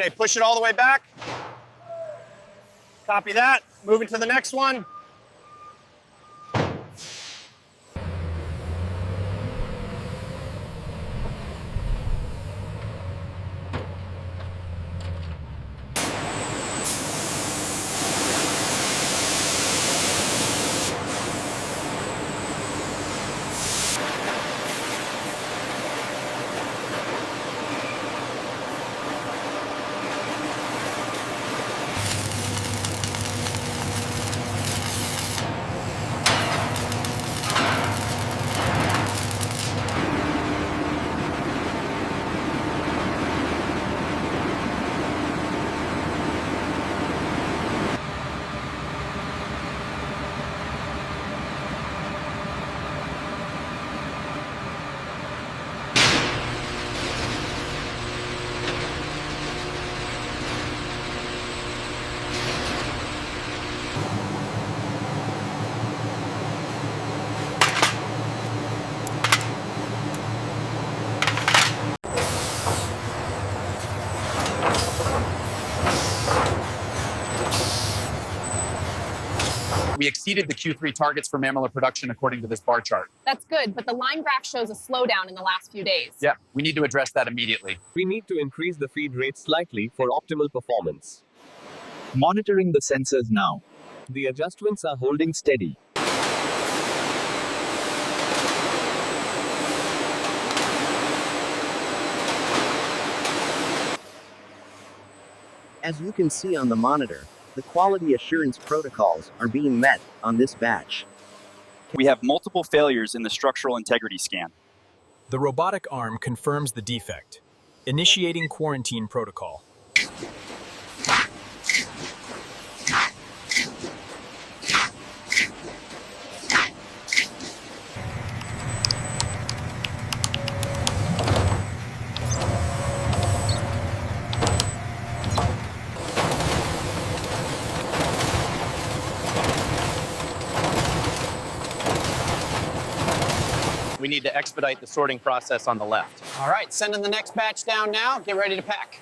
Okay, push it all the way back. Copy that. Moving to the next one. We exceeded the Q3 targets for mammolar production according to this bar chart. That's good, but the line graph shows a slowdown in the last few days. Yeah, we need to address that immediately. We need to increase the feed rate slightly for optimal performance. Monitoring the sensors now. The adjustments are holding steady. As you can see on the monitor, the quality assurance protocols are being met on this batch. We have multiple failures in the structural integrity scan. The robotic arm confirms the defect. Initiating quarantine protocol. We need to expedite the sorting process on the left. All right, sending the next batch down now. Get ready to pack.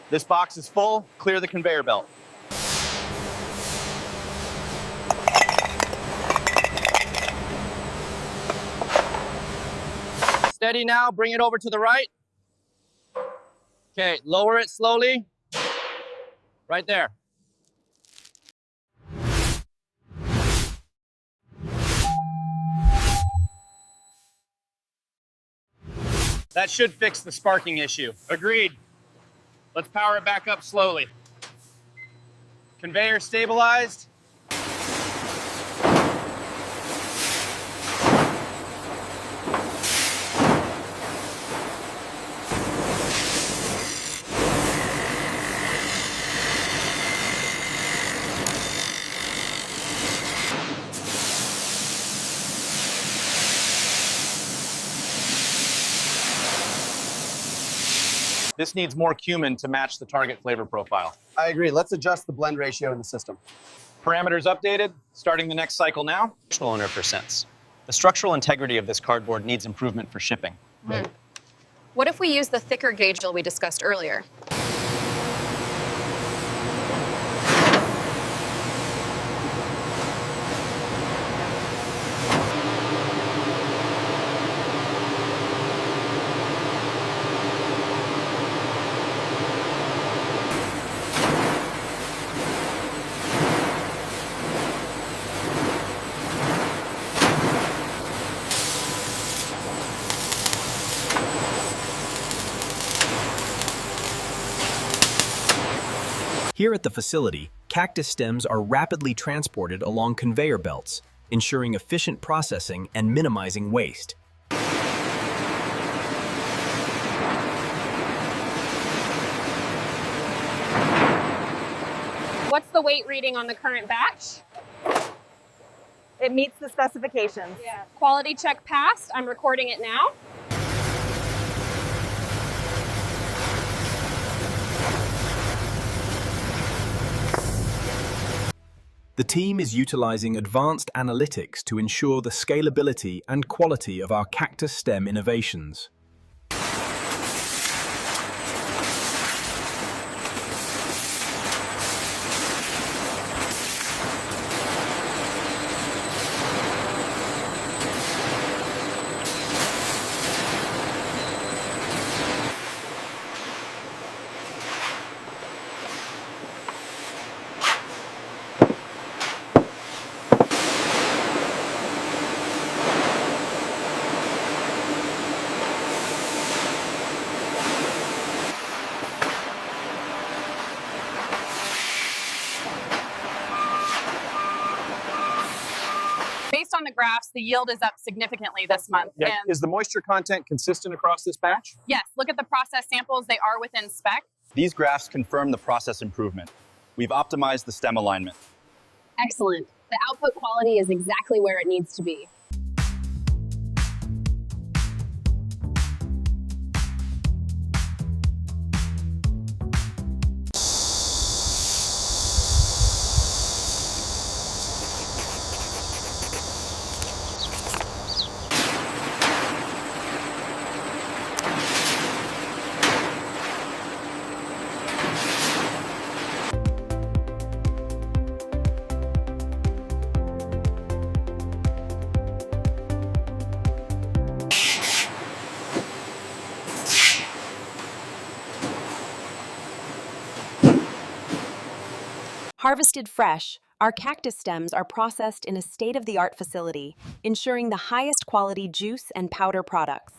This box is full. Clear the conveyor belt. Steady now. Bring it over to the right. Okay, lower it slowly. Right there. That should fix the sparking issue. Agreed. Let's power it back up slowly. Conveyor stabilized. This needs more cumin to match the target flavor profile. I agree. Let's adjust the blend ratio in the system. Parameters updated, starting the next cycle now. Owner for sense. The structural integrity of this cardboard needs improvement for shipping. What if we use the thicker gauge drill we discussed earlier? Here at the facility, cactus stems are rapidly transported along conveyor belts, ensuring efficient processing and minimizing waste. What's the weight reading on the current batch? It meets the specifications. Yeah. Quality check passed. I'm recording it now. The team is utilizing advanced analytics to ensure the scalability and quality of our cactus stem innovations. graphs, the yield is up significantly this month. Yeah. And Is the moisture content consistent across this batch? yes, look at the process samples. They are within spec. These graphs confirm the process improvement. We've optimized the stem alignment. Excellent. The output quality is exactly where it needs to be. Harvested fresh, our cactus stems are processed in a state-of-the-art facility, ensuring the highest quality juice and powder products.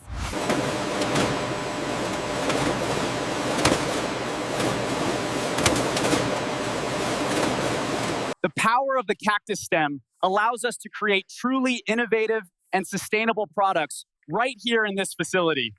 The power of the cactus stem allows us to create truly innovative and sustainable products right here in this facility.